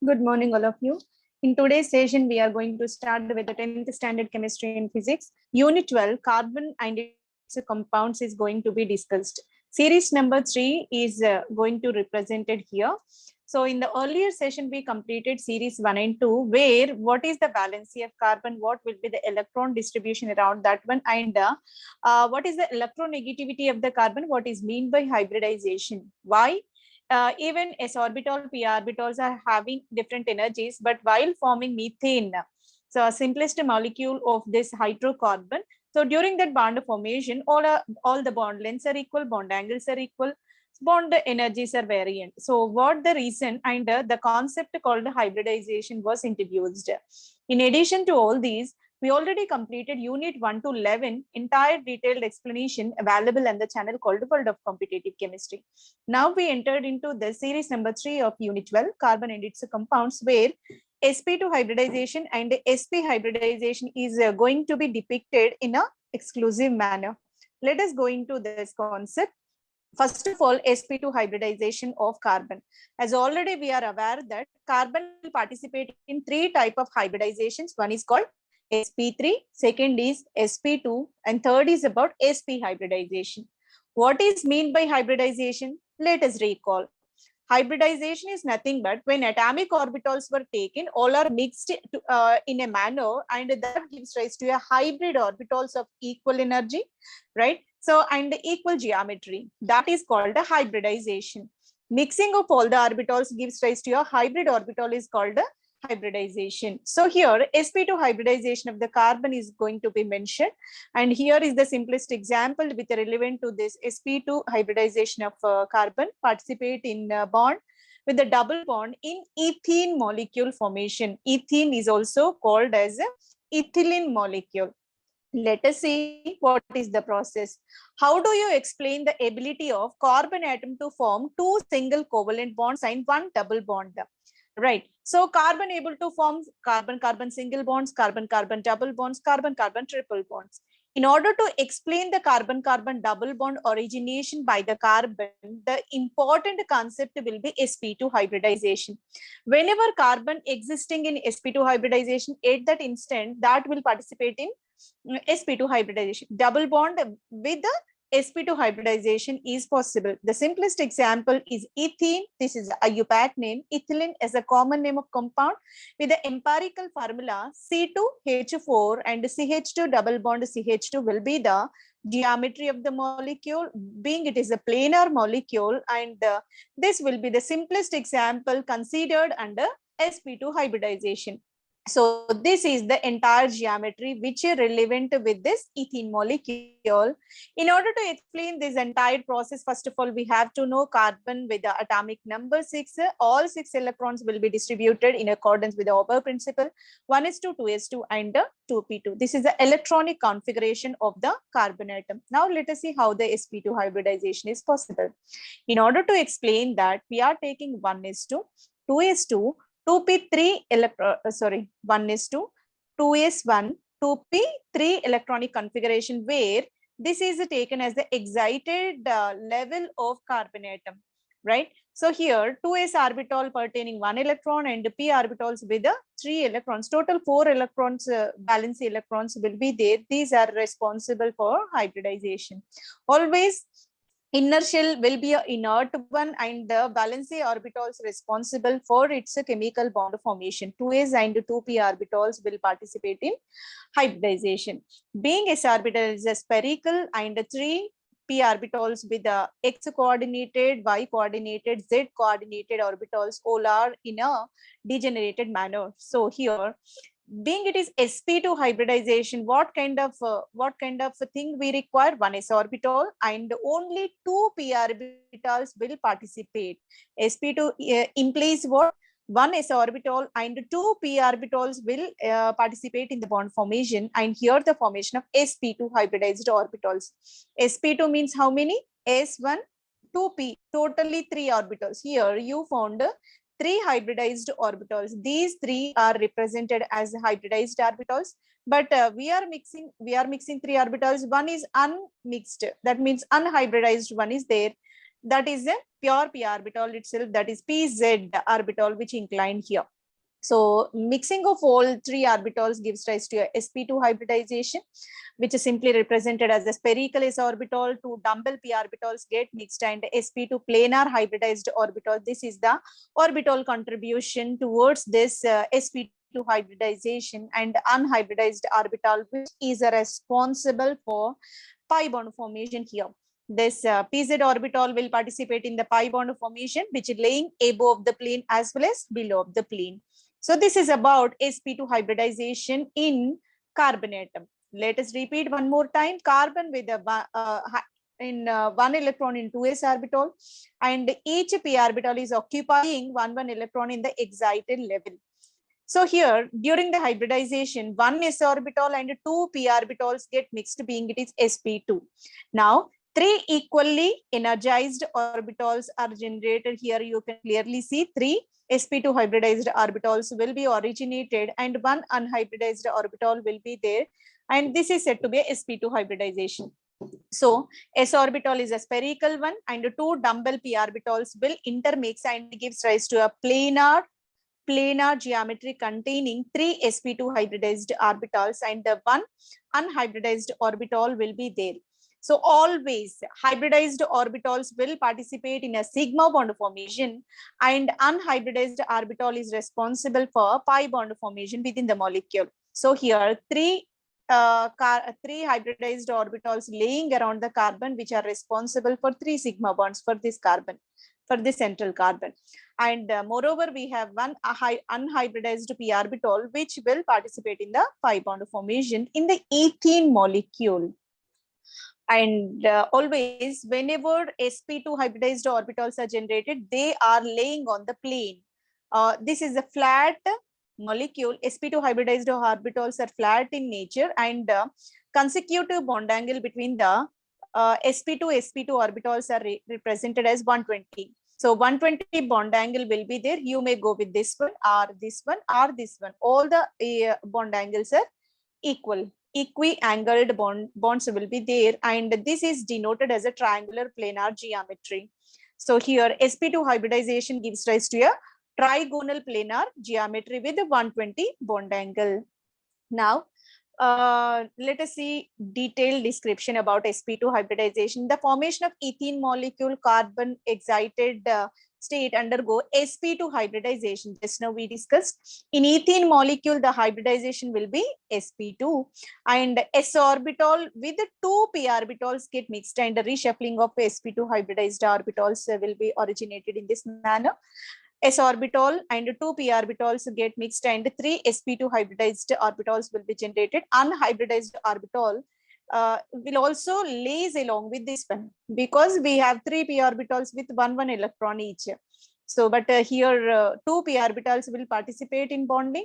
Good morning, all of you. In today's session, we are going to start with the 10th standard chemistry and physics. Unit 12, carbon and its compounds is going to be discussed. Series number 3 is going to represented here. So in the earlier session, we completed series 1 and 2, where what is the valency of carbon, what will be the electron distribution around that one, and what is the electronegativity of the carbon, what is mean by hybridization, why even s orbital, p orbitals are having different energies, but while forming methane, so simplest molecule of this hydrocarbon. So during that bond formation, all the bond lengths are equal, bond angles are equal, bond energies are variant. So what the reason and the concept called hybridization was introduced. In addition to all these, we already completed unit 1 to 11, entire detailed explanation available on the channel called World of Competitive Chemistry. Now we entered into the series number 3 of unit 12, carbon and its compounds, where sp2 hybridization and sp hybridization is going to be depicted in a exclusive manner. Let us go into this concept. First of all, sp2 hybridization of carbon. As already we are aware that carbon will participate in 3 type of hybridizations. One is called sp3, second is sp2, and third is about sp hybridization. What is mean by hybridization? Let us recall. Hybridization is nothing but when atomic orbitals were taken, all are mixed in a manner, and that gives rise to a hybrid orbitals of equal energy, right? So, and equal geometry. That is called a hybridization. Mixing of all the orbitals gives rise to a hybrid orbital is called a hybridization. So here sp2 hybridization of the carbon is going to be mentioned, and here is the simplest example with relevant to this sp2 hybridization of carbon participate in bond with the double bond in ethene molecule formation. Ethene is also called as a ethylene molecule. Let us see what is the process. How do you explain the ability of carbon atom to form 2 single covalent bonds and 1 double bond? Right. So carbon able to form carbon-carbon single bonds, carbon-carbon double bonds, carbon-carbon triple bonds. In order to explain the carbon-carbon double bond origination by the carbon, the important concept will be sp2 hybridization. Whenever carbon existing in sp2 hybridization, at that instant, that will participate in sp2 hybridization. Double bond with the sp2 hybridization is possible. The simplest example is ethene. This is a IUPAC name. Ethylene is a common name of compound with the empirical formula C2H4 and CH2 double bond CH2 will be the geometry of the molecule, being it is a planar molecule, and this will be the simplest example considered under sp2 hybridization. So this is the entire geometry which is relevant with this ethene molecule. In order to explain this entire process, first of all, we have to know carbon with the atomic number 6. All 6 electrons will be distributed in accordance with the Auber principle. 1s2, 2s2, and 2p2. This is the electronic configuration of the carbon atom. Now let us see how the sp2 hybridization is possible. In order to explain that, we are taking 1s2, 2s2, 2p3 1s2, 2s1, 2p3 electronic configuration, where this is taken as the excited level of carbon atom, right? So here 2s orbital pertaining 1 electron and p orbitals with the 3 electrons. Total 4 electrons, valence electrons will be there. These are responsible for hybridization. Always inner shell will be an inert one, and the valence orbitals responsible for its chemical bond formation. 2s and 2p orbitals will participate in hybridization. Being s orbital is a spherical, and 3 p orbitals with the x coordinated, y coordinated, z coordinated orbitals all are in a degenerated manner. So here, being it is sp2 hybridization, what kind of thing we require? 1s orbital and only 2 p orbitals will participate. Sp2 implies what? 1s orbital and 2 p orbitals will participate in the bond formation, and here the formation of sp2 hybridized orbitals. Sp2 means how many? s1, 2p, totally 3 orbitals. Here you found 3 hybridized orbitals. These 3 are represented as hybridized orbitals, but we are mixing 3 orbitals. One is unmixed, that means unhybridized one is there. that is a pure p orbital itself, that is pz orbital, which inclined here. So mixing of all three orbitals gives rise to a sp2 hybridization, which is simply represented as a spherical s orbital. Two dumbbell p orbitals get mixed and sp2 planar hybridized orbital. This is the orbital contribution towards this sp2 hybridization and unhybridized orbital, which is responsible for pi bond formation here. This pz orbital will participate in the pi bond formation, which is laying above the plane as well as below the plane. So this is about sp2 hybridization in carbon atom. Let us repeat one more time. Carbon with a one electron in 2s orbital, and each p orbital is occupying one electron in the excited level. So here, during the hybridization, one s orbital and two p orbitals get mixed, being it is sp2. Now, three equally energized orbitals are generated. Here you can clearly see three sp2 hybridized orbitals will be originated and one unhybridized orbital will be there. And this is said to be a sp2 hybridization. So s orbital is a spherical one and two dumbbell p orbitals will intermix and gives rise to a planar geometry containing three sp2 hybridized orbitals and the one unhybridized orbital will be there. So always hybridized orbitals will participate in a sigma bond formation and unhybridized orbital is responsible for pi bond formation within the molecule. So here three hybridized orbitals laying around the carbon, which are responsible for three sigma bonds for this carbon, for the central carbon. And moreover, we have one unhybridized p orbital, which will participate in the pi bond formation in the ethene molecule. And always, whenever sp2 hybridized orbitals are generated, they are laying on the plane. This is a flat molecule. sp2 hybridized orbitals are flat in nature, and consecutive bond angle between the sp2 orbitals are represented as 120. So 120 bond angle will be there. You may go with this one or this one or this one. All the bond angles are equal. Equi-angled bonds will be there, and this is denoted as a triangular planar geometry. So here sp2 hybridization gives rise to a trigonal planar geometry with a 120 bond angle. Now, let us see detailed description about sp2 hybridization. The formation of ethene molecule carbon excited state undergo sp2 hybridization. Just now we discussed. In ethene molecule, the hybridization will be sp2, and s orbital with the two p orbitals get mixed, and the reshuffling of sp2 hybridized orbitals will be originated in this manner. S orbital and two p orbitals get mixed and three sp2 hybridized orbitals will be generated. Unhybridized orbital will also lays along with this one, because we have three p orbitals with one electron each. So, but here two p orbitals will participate in bonding,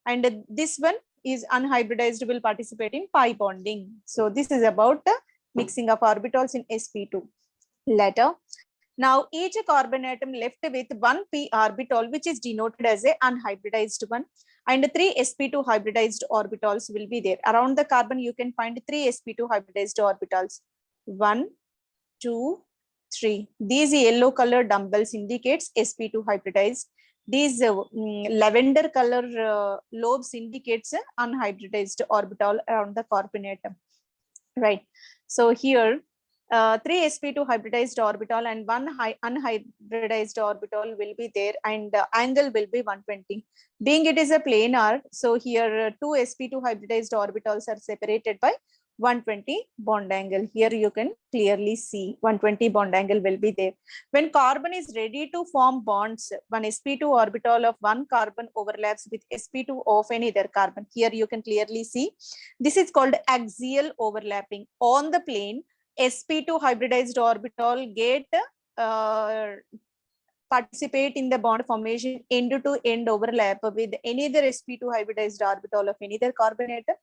and this one is unhybridized will participate in pi bonding. So this is about the mixing of orbitals in sp2. Later, now each carbon atom left with one p orbital, which is denoted as a unhybridized one, and three sp2 hybridized orbitals will be there. Around the carbon, you can find three sp2 hybridized orbitals. 1, 2, 3. These yellow color dumbbells indicates sp2 hybridized. These lavender color lobes indicates unhybridized orbital around the carbon atom. Right. So here, three sp2 hybridized orbital and one unhybridized orbital will be there, and the angle will be 120. Being it is a planar, so here two sp2 hybridized orbitals are separated by 120 bond angle. Here you can clearly see 120 bond angle will be there. When carbon is ready to form bonds, one sp2 orbital of one carbon overlaps with sp2 of another carbon. Here you can clearly see this is called axial overlapping. On the plane, sp2 hybridized orbital get participate in the bond formation end to end overlap with any other sp2 hybridized orbital of any other carbon atom,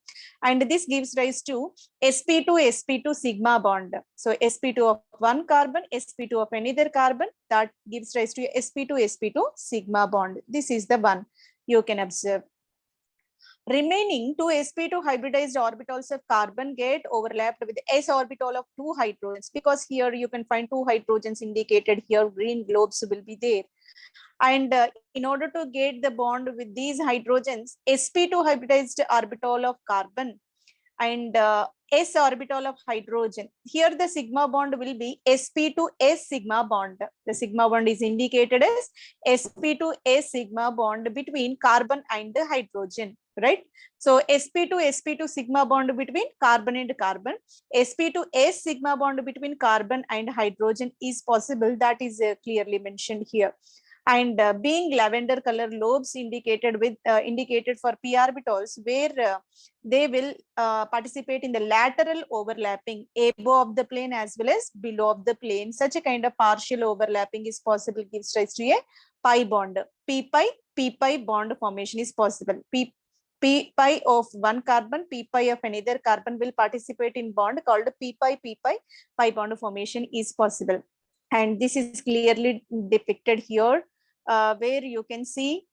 and this gives rise to sp2 sigma bond. So sp2 of one carbon, sp2 of another carbon, that gives rise to sp2 sigma bond. This is the one you can observe. Remaining two sp2 hybridized orbitals of carbon get overlapped with s orbital of two hydrogens, because here you can find two hydrogens indicated here, green globes will be there. And in order to get the bond with these hydrogens, sp2 hybridized orbital of carbon and s orbital of hydrogen. Here the sigma bond will be sp to s sigma bond. The sigma bond is indicated as sp to s sigma bond between carbon and hydrogen, right? So sp to sigma bond between carbon and carbon, sp to s sigma bond between carbon and hydrogen is possible. That is clearly mentioned here. And being lavender color lobes indicated with indicated for p orbitals, where they will participate in the lateral overlapping above the plane as well as below of the plane. Such a kind of partial overlapping is possible, gives rise to a pi bond. P pi bond formation is possible. P pi of one carbon, p pi of another carbon will participate in bond called p pi bond formation is possible. And this is clearly depicted here, where you can see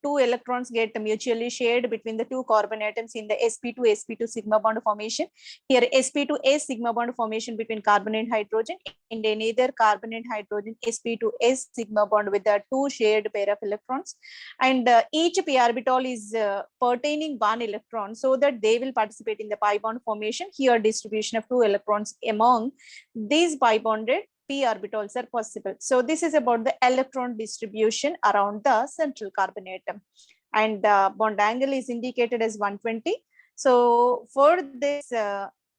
two electrons get mutually shared between the two carbon atoms in the sp2 sigma bond formation. Here sp2s sigma bond formation between carbon and hydrogen, and another carbon and hydrogen sp2s sigma bond with the two shared pair of electrons. And each p orbital is pertaining one electron, so that they will participate in the pi bond formation. Here distribution of two electrons among these pi bonded p orbitals are possible. So this is about the electron distribution around the central carbon atom. And bond angle is indicated as 120. So for this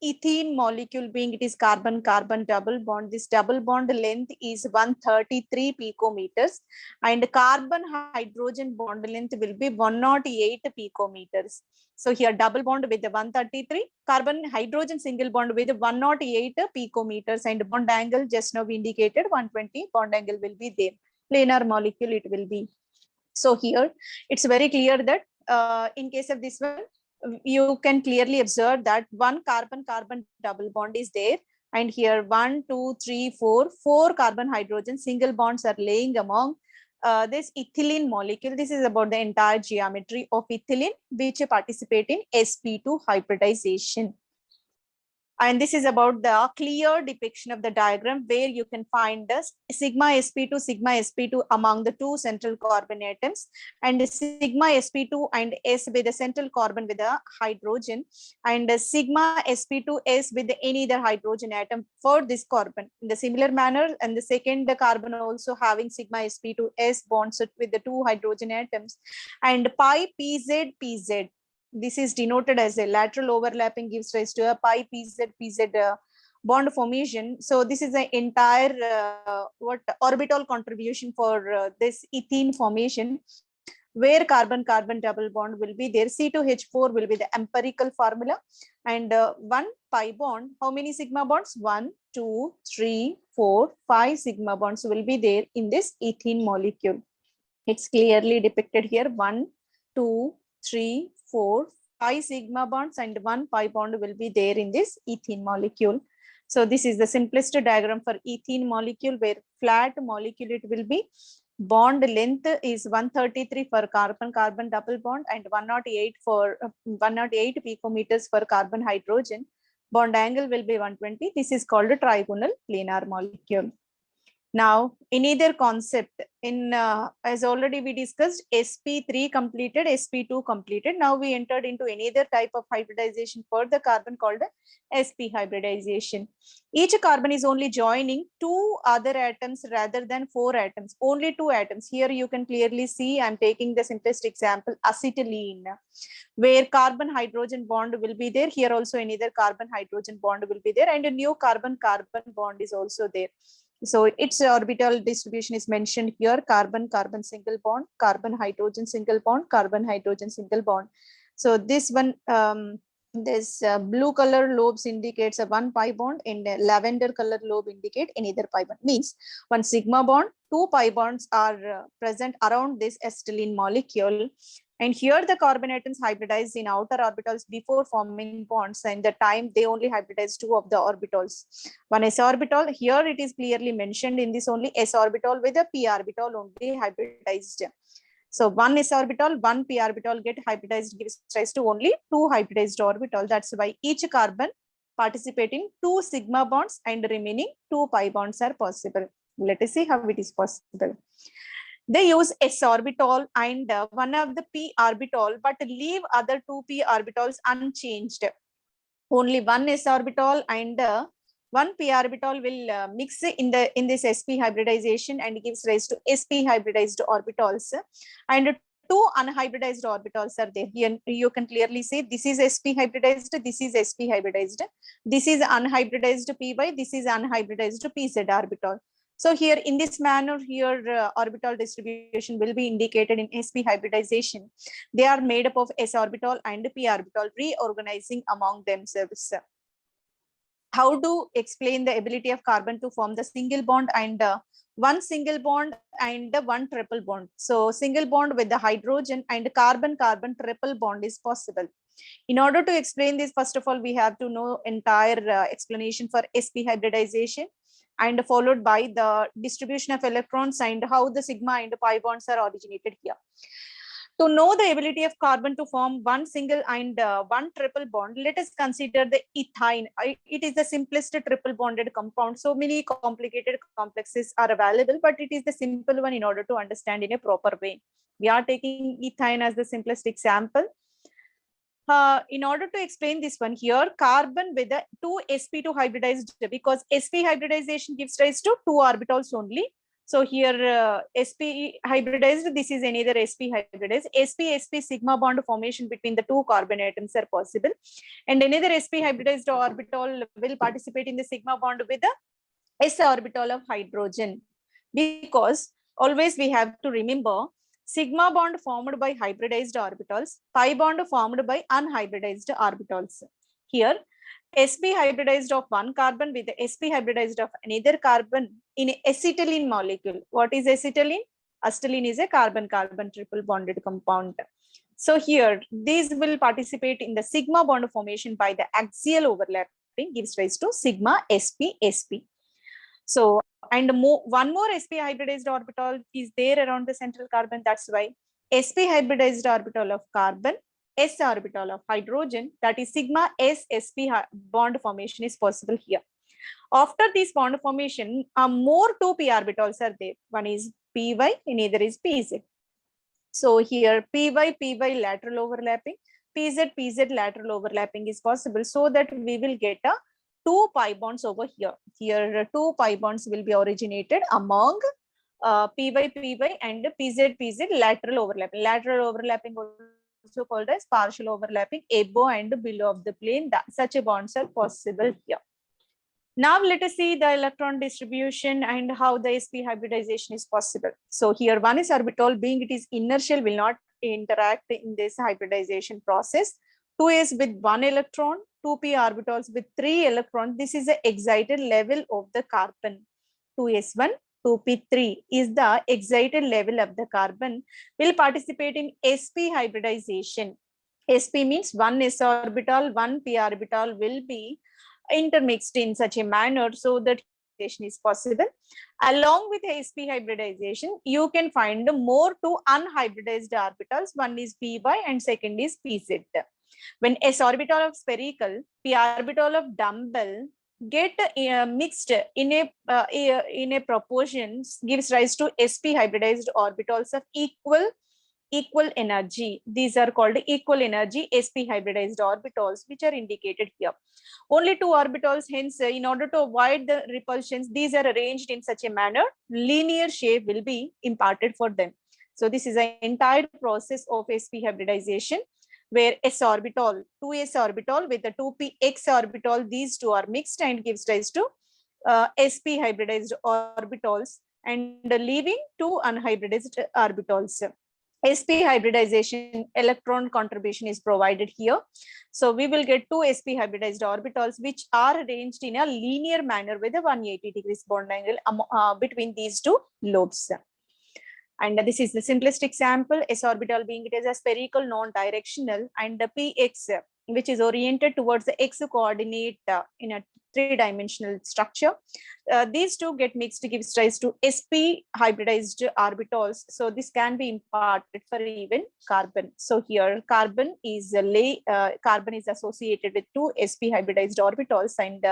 ethene molecule, being it is carbon-carbon double bond, this double bond length is 133 picometers, and carbon hydrogen bond length will be 108 picometers. So here double bond with the 133, carbon hydrogen single bond with 108 picometers, and bond angle just now we indicated 120 bond angle will be there. Planar molecule it will be. So here it's very clear that in case of this one, you can clearly observe that one carbon-carbon double bond is there. And here 1, 2, 3, 4, 4 carbon hydrogen single bonds are laying among this ethylene molecule. This is about the entire geometry of ethylene, which participate in sp2 hybridization. And this is about the clear depiction of the diagram, where you can find the sigma sp2 among the two central carbon atoms, and sigma sp2 and s with the central carbon with a hydrogen, and sigma sp2s with any other hydrogen atom for this carbon. In the similar manner, and the second carbon also having sigma sp2s bonds with the two hydrogen atoms, and pi pz. This is denoted as a lateral overlapping, gives rise to a pi pz bond formation. So this is the entire orbital contribution for this ethene formation, where carbon-carbon double bond will be there. C2H4 will be the empirical formula, and one pi bond. How many sigma bonds? 1, 2, 3, 4, 5 sigma bonds will be there in this ethene molecule. It's clearly depicted here. 1, 2, 3, 4, 5 sigma bonds and one pi bond will be there in this ethene molecule. So this is the simplest diagram for ethene molecule, where flat molecule it will be. Bond length is 133 for carbon-carbon double bond, and 108 for 108 picometers for carbon hydrogen. Bond angle will be 120. This is called a trigonal planar molecule. Now, in either concept, in as already we discussed, sp3 completed, sp2 completed. Now we entered into another type of hybridization for the carbon called sp hybridization. Each carbon is only joining two other atoms rather than 4 atoms, only 2 atoms. Here you can clearly see, I'm taking the simplest example, acetylene, where carbon hydrogen bond will be there. Here also another carbon hydrogen bond will be there, and a new carbon-carbon bond is also there. So its orbital distribution is mentioned here: carbon-carbon single bond, carbon-hydrogen single bond, carbon-hydrogen single bond. So this one, this blue color lobes indicates a one pi bond, and lavender color lobe indicate another pi bond. Means one sigma bond, 2 pi bonds are present around this acetylene molecule. And here the carbon atoms hybridize in outer orbitals before forming bonds, and the time they only hybridize 2 of the orbitals. One s orbital, here it is clearly mentioned in this only s orbital with a p orbital only hybridized. So one s orbital, one p orbital get hybridized gives rise to only two hybridized orbital. That's why each carbon participating two sigma bonds and remaining two pi bonds are possible. Let us see how it is possible. They use s orbital and one of the p orbital, but leave other two p orbitals unchanged. Only one s orbital and one p orbital will mix in this sp hybridization and gives rise to sp hybridized orbitals, and two unhybridized orbitals are there. Here you can clearly see this is sp hybridized, this is sp hybridized, this is unhybridized py, this is unhybridized pz orbital. So here in this manner, here orbital distribution will be indicated in sp hybridization. They are made up of s orbital and p orbital reorganizing among themselves. How to explain the ability of carbon to form the single bond and one single bond and one triple bond? So single bond with the hydrogen and carbon-carbon triple bond is possible. In order to explain this, first of all, we have to know entire explanation for sp hybridization, and followed by the distribution of electrons and how the sigma and pi bonds are originated here. To know the ability of carbon to form one single and one triple bond, let us consider the ethine. It is the simplest triple bonded compound. So many complicated complexes are available, but it is the simple one in order to understand in a proper way. We are taking ethine as the simplest example. In order to explain this one here, carbon with the two sp2 hybridized, because sp hybridization gives rise to two orbitals only. So here sp hybridized, this is another sp hybridized. sp sigma bond formation between the two carbon atoms are possible, and another sp hybridized orbital will participate in the sigma bond with the s orbital of hydrogen, because always we have to remember sigma bond formed by hybridized orbitals, pi bond formed by unhybridized orbitals. Here sp hybridized of one carbon with the sp hybridized of another carbon in acetylene molecule. What is acetylene? Acetylene is a carbon-carbon triple bonded compound. So here these will participate in the sigma bond formation by the axial overlapping, gives rise to sigma sp. So and one more sp hybridized orbital is there around the central carbon. That's why sp hybridized orbital of carbon, s orbital of hydrogen, that is sigma s sp bond formation is possible here. After this bond formation, more two p orbitals are there. One is py, another is pz. So here py lateral overlapping, pz lateral overlapping is possible, so that we will get a two pi bonds over here. Here two pi bonds will be originated among py and pz lateral overlapping. Lateral overlapping also called as partial overlapping above and below of the plane. Such a bonds are possible here. Now let us see the electron distribution and how the sp hybridization is possible. So here one s orbital, being it is inertial, will not interact in this hybridization process. 2s with one electron, 2p orbitals with three electrons. This is the excited level of the carbon. 2s1, 2p3 is the excited level of the carbon, will participate in sp hybridization. sp means one s orbital, one p orbital will be intermixed in such a manner so that hybridization is possible. Along with sp hybridization, you can find more two unhybridized orbitals. One is py and second is pz. When s orbital of spherical, p orbital of dumbbell get mixed in a proportion, gives rise to sp hybridized orbitals of equal energy. These are called equal energy sp hybridized orbitals, which are indicated here. Only two orbitals, hence in order to avoid the repulsions, these are arranged in such a manner, linear shape will be imparted for them. So this is an entire process of sp hybridization, where s orbital, 2s orbital with the 2px orbital, these two are mixed and gives rise to sp hybridized orbitals, and leaving two unhybridized orbitals. sp hybridization electron contribution is provided here. So we will get two sp hybridized orbitals which are arranged in a linear manner with a 180 degrees bond angle between these two lobes. And this is the simplest example, s orbital being it is a spherical non-directional, and the px which is oriented towards the x coordinate in a three-dimensional structure. These two get mixed, gives rise to sp hybridized orbitals. So this can be imparted for even carbon. So here carbon is associated with two sp hybridized orbitals, and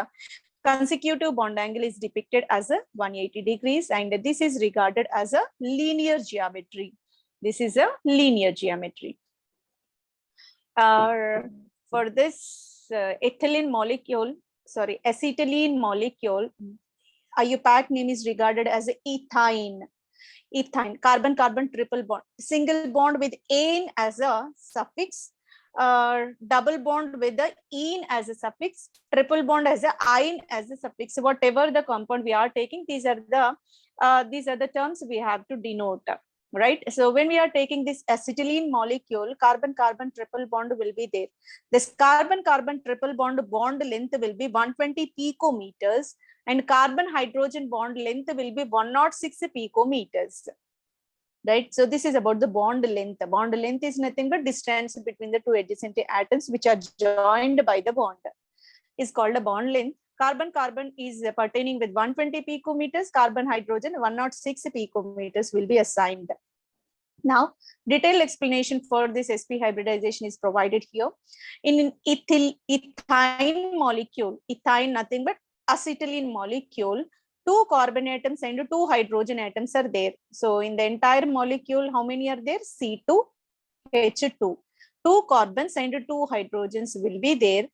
consecutive bond angle is depicted as a 180 degrees, and this is regarded as a linear geometry. This is a linear geometry. For this acetylene molecule, IUPAC name is regarded as ethine. Ethine, carbon-carbon triple bond, single bond with ane as a suffix, double bond with the ene as a suffix, triple bond as a ine as a suffix. Whatever the compound we are taking, these are the terms we have to denote. Right. So when we are taking this acetylene molecule, carbon-carbon triple bond will be there. This carbon-carbon triple bond length will be 120 picometers, and carbon-hydrogen bond length will be 106 picometers. Right. So this is about the bond length. The bond length is nothing but distance between the two adjacent atoms which are joined by the bond. Is called a bond length. Carbon-carbon is pertaining with 120 picometers, carbon-hydrogen 106 picometers will be assigned. Now, detailed explanation for this sp hybridization is provided here. In ethine molecule, ethine nothing but acetylene molecule, two carbon atoms and two hydrogen atoms are there. So in the entire molecule, how many are there? C2H2. Two carbons and two hydrogens will be there.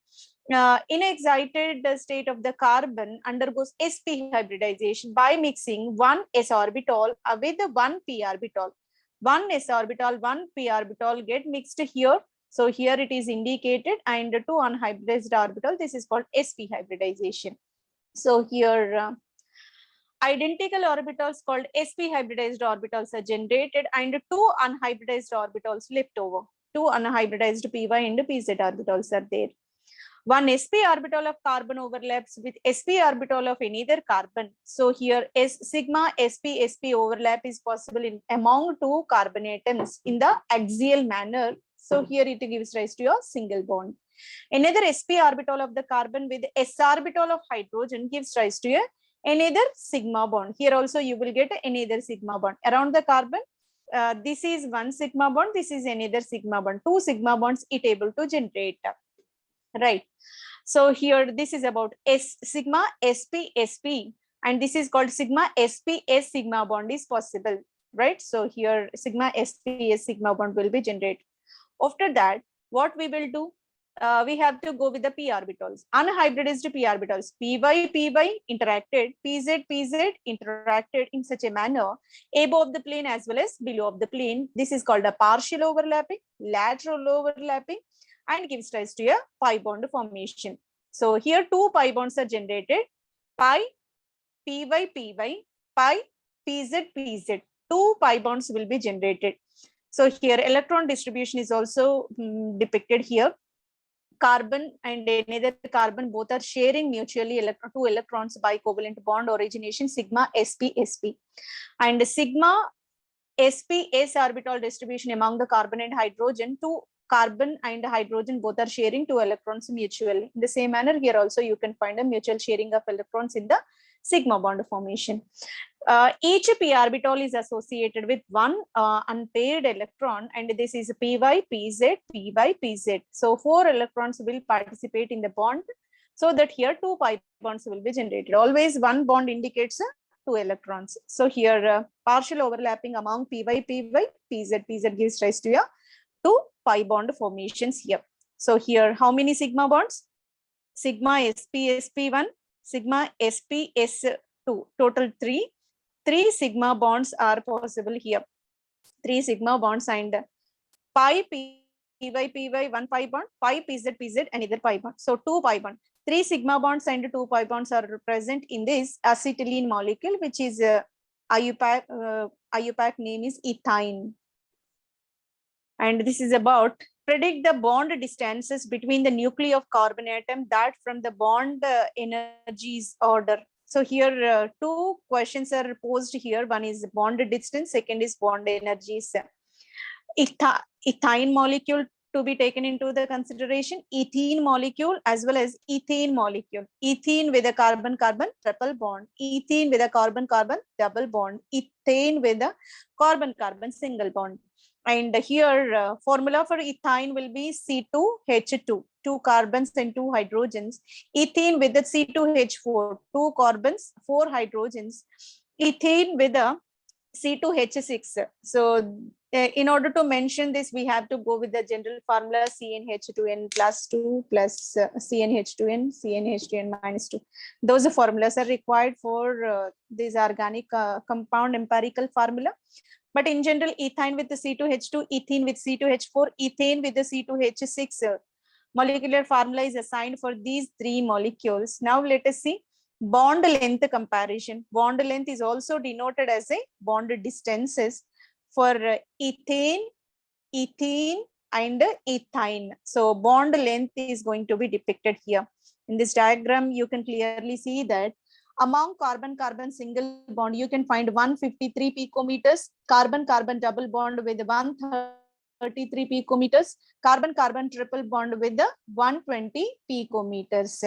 In excited state of the carbon undergoes sp hybridization by mixing one s orbital with one p orbital. One s orbital, one p orbital get mixed here. So here it is indicated, and two unhybridized orbital. This is called sp hybridization. So here identical orbitals called sp hybridized orbitals are generated, and two unhybridized orbitals left over. Two unhybridized py and pz orbitals are there. One sp orbital of carbon overlaps with sp orbital of another carbon. So here sigma sp overlap is possible among two carbon atoms in the axial manner. So here it gives rise to a single bond. Another sp orbital of the carbon with s orbital of hydrogen gives rise to another sigma bond. Here also you will get another sigma bond around the carbon. This is one sigma bond, this is another sigma bond. Two sigma bonds it able to generate. Right. So here this is about sigma sp, and this is called sigma sps sigma bond is possible. Right. So here sigma sps sigma bond will be generated. After that, what we will do? We have to go with the p orbitals. Unhybridized p orbitals. Py interacted, pz interacted in such a manner above the plane as well as below of the plane. This is called a partial overlapping, lateral overlapping, and gives rise to a pi bond formation. So here two pi bonds are generated, pi, py, pi, pz. Two pi bonds will be generated. So here electron distribution is also depicted here. Carbon and another carbon both are sharing mutually two electrons by covalent bond origination sigma sp, and sigma sp s orbital distribution among the carbon and hydrogen. Two carbon and hydrogen both are sharing two electrons mutually. In the same manner, here also you can find a mutual sharing of electrons in the sigma bond formation. Each p orbital is associated with one unpaired electron, and this is py, pz, py, pz. So four electrons will participate in the bond, so that here two pi bonds will be generated. Always one bond indicates two electrons. So here partial overlapping among py, pz gives rise to two pi bond formations here. So here how many sigma bonds? Sigma sp1, sigma sps2, total three. Three sigma bonds are possible here. Three sigma bonds, and pi py, one pi bond, pi pz, another pi bond. So two pi bond. Three sigma bonds and two pi bonds are present in this acetylene molecule, which is IUPAC name is ethine. And this is about predict the bond distances between the nuclei of carbon atom that from the bond energies order. So here two questions are posed here. One is bond distance, second is bond energies. Ethine molecule to be taken into the consideration, ethene molecule as well as ethane molecule. Ethene with a carbon-carbon triple bond, ethene with a carbon-carbon double bond, ethane with a carbon-carbon single bond. And here formula for ethine will be C2H2, 2 carbons and 2 hydrogens. Ethene with the C2H4, 2 carbons, 4 hydrogens. Ethane with a C2H6. So in order to mention this, we have to go with the general formula CnH2n plus 2 plus CnH2n, CnH2n minus 2. Those formulas are required for this organic compound empirical formula. But in general, ethyne with the C2H2, ethene with C2H4, ethane with the C2H6 molecular formula is assigned for these 3 molecules. Now let us see bond length comparison. Bond length is also denoted as a bond distances for ethane, ethene, and ethyne. So bond length is going to be depicted here. In this diagram, you can clearly see that among carbon-carbon single bond, you can find 153 picometers, carbon-carbon double bond with 133 picometers, carbon-carbon triple bond with the 120 picometers.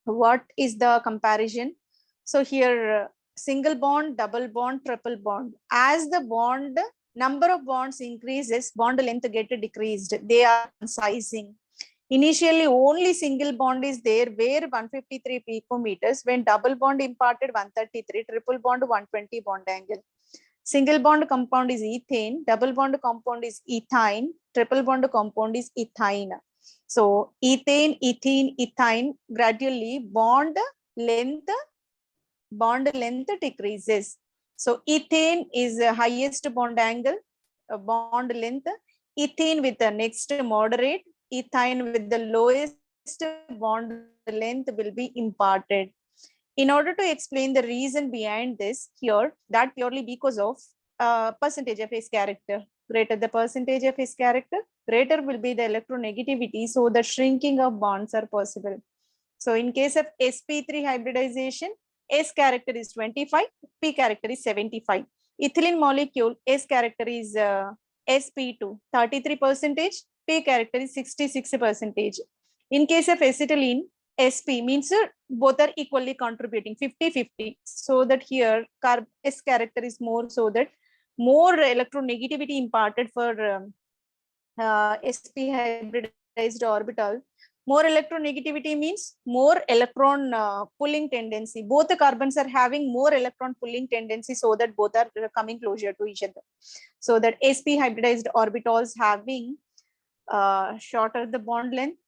What is the comparison? So here, single bond, double bond, triple bond. As the bond number of bonds increases, bond length get decreased. They are sizing. Initially, only single bond is there where 153 picometers. When double bond imparted 133, triple bond 120 bond angle. Single bond compound is ethane, double bond compound is ethyne, triple bond compound is ethyne. So ethane, ethene, ethyne, gradually bond length decreases. So ethane is the highest bond angle, bond length. Ethene with the next moderate, ethyne with the lowest bond length will be imparted. In order to explain the reason behind this here, that purely because of percentage of S character. Greater the percentage of S character, greater will be the electronegativity. So the shrinking of bonds are possible. So in case of sp3 hybridization, S character is 25, P character is 75. Ethylene molecule, S character is sp2, 33%, P character is 66%. In case of acetylene, sp means both are equally contributing 50-50. So that here S character is more, so that more electronegativity imparted for sp hybridized orbital. More electronegativity means more electron pulling tendency. Both the carbons are having more electron pulling tendency, so that both are coming closer to each other. So that sp hybridized orbitals having shorter the bond length,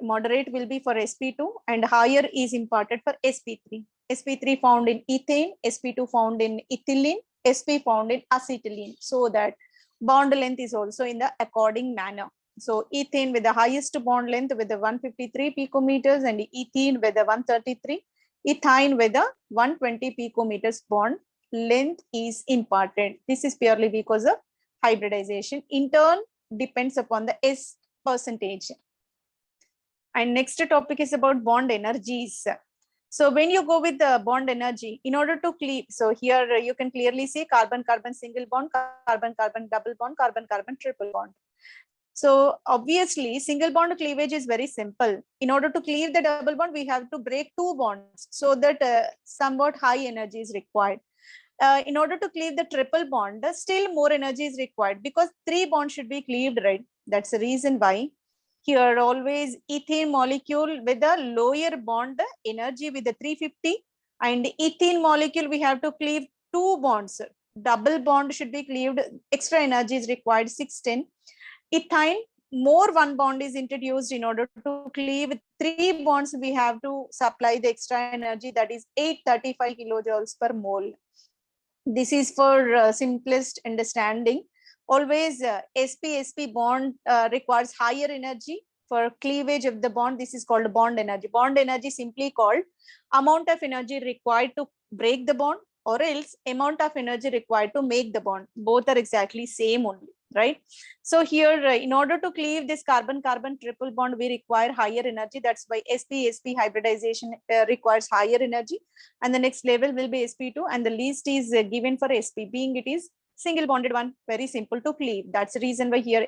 moderate will be for sp2, and higher is imparted for sp3. sp3 found in ethane, sp2 found in ethylene, sp found in acetylene. So that bond length is also in the according manner. So ethane with the highest bond length with the 153 picometers, and ethene with the 133, ethyne with the 120 picometers bond length is imparted. This is purely because of hybridization. In turn, depends upon the S percentage. And next topic is about bond energies. So when you go with the bond energy, in order to cleave, so here you can clearly see carbon-carbon single bond, carbon-carbon double bond, carbon-carbon triple bond. So obviously single bond cleavage is very simple. In order to cleave the double bond, we have to break 2 bonds, so that somewhat high energy is required. In order to cleave the triple bond, still more energy is required because 3 bonds should be cleaved, right? That's the reason why here always ethane molecule with a lower bond energy with the 350, and ethene molecule we have to cleave 2 bonds. Double bond should be cleaved, extra energy is required 610. Ethyne, more 1 bond is introduced. In order to cleave 3 bonds, we have to supply the extra energy, that is 835 kilojoules per mole. This is for simplest understanding. Always sp-sp bond requires higher energy for cleavage of the bond. This is called bond energy. Bond energy simply called amount of energy required to break the bond, or else amount of energy required to make the bond. Both are exactly same only, right? So here, in order to cleave this carbon-carbon triple bond, we require higher energy. That's why sp-sp hybridization requires higher energy. And the next level will be sp2, and the least is given for sp, being it is single bonded one, very simple to cleave. That's the reason why here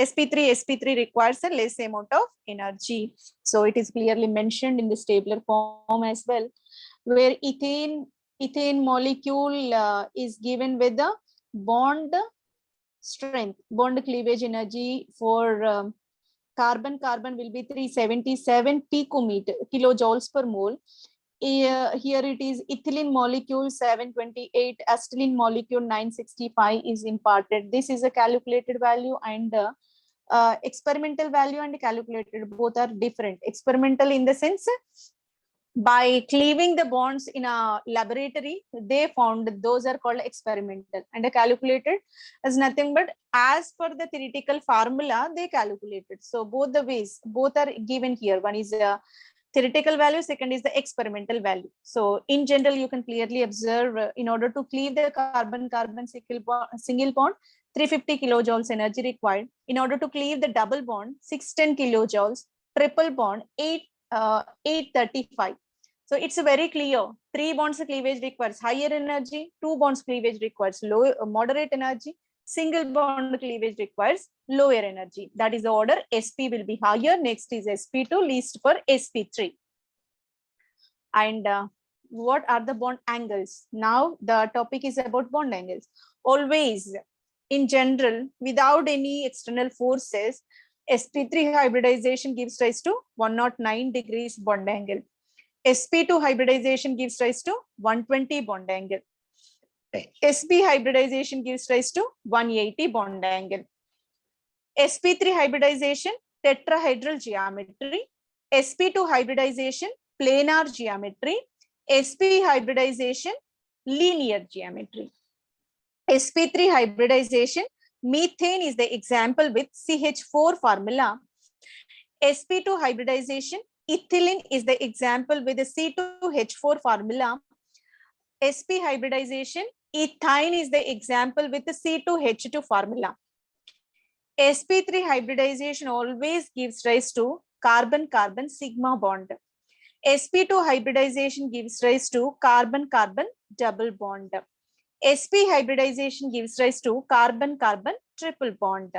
sp3 requires a less amount of energy. So it is clearly mentioned in this tabular form as well, where ethane molecule is given with the bond strength, bond cleavage energy for carbon will be 377 kilojoules per mole. Here it is ethylene molecule 728, acetylene molecule 965 is imparted. This is a calculated value, and experimental value and calculated both are different. Experimental in the sense, by cleaving the bonds in a laboratory, they found those are called experimental, and calculated as nothing but as per the theoretical formula they calculated. So both the ways, both are given here. One is a theoretical value, second is the experimental value. So in general, you can clearly observe in order to cleave the carbon-carbon single bond, 350 kilojoules energy required. In order to cleave the double bond, 610 kilojoules, triple bond, 835. So it's very clear. 3 bonds cleavage requires higher energy, 2 bonds cleavage requires moderate energy, single bond cleavage requires lower energy. That is the order. sp will be higher. Next is sp2, least for sp3. And what are the bond angles? Now the topic is about bond angles. Always, in general, without any external forces, sp3 hybridization gives rise to 109 degrees bond angle. sp2 hybridization gives rise to 120 bond angle. sp hybridization gives rise to 180 bond angle. sp3 hybridization, tetrahedral geometry. sp2 hybridization, planar geometry. sp hybridization, linear geometry. sp3 hybridization, methane is the example with CH4 formula. sp2 hybridization, ethylene is the example with the C2H4 formula. sp hybridization, ethine is the example with the C2H2 formula. sp3 hybridization always gives rise to carbon-carbon sigma bond. sp2 hybridization gives rise to carbon-carbon double bond. sp hybridization gives rise to carbon-carbon triple bond.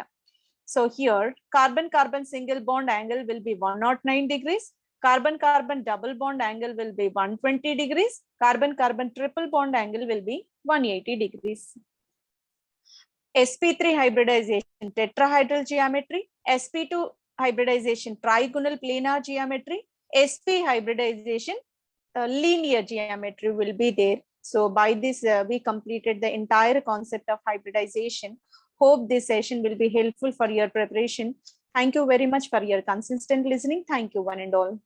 So here, carbon-carbon single bond angle will be 109 degrees. Carbon-carbon double bond angle will be 120 degrees. Carbon-carbon triple bond angle will be 180 degrees. sp3 hybridization, tetrahedral geometry. sp2 hybridization, trigonal planar geometry. sp hybridization, linear geometry will be there. So by this, we completed the entire concept of hybridization. Hope this session will be helpful for your preparation. Thank you very much for your consistent listening. Thank you, one and all.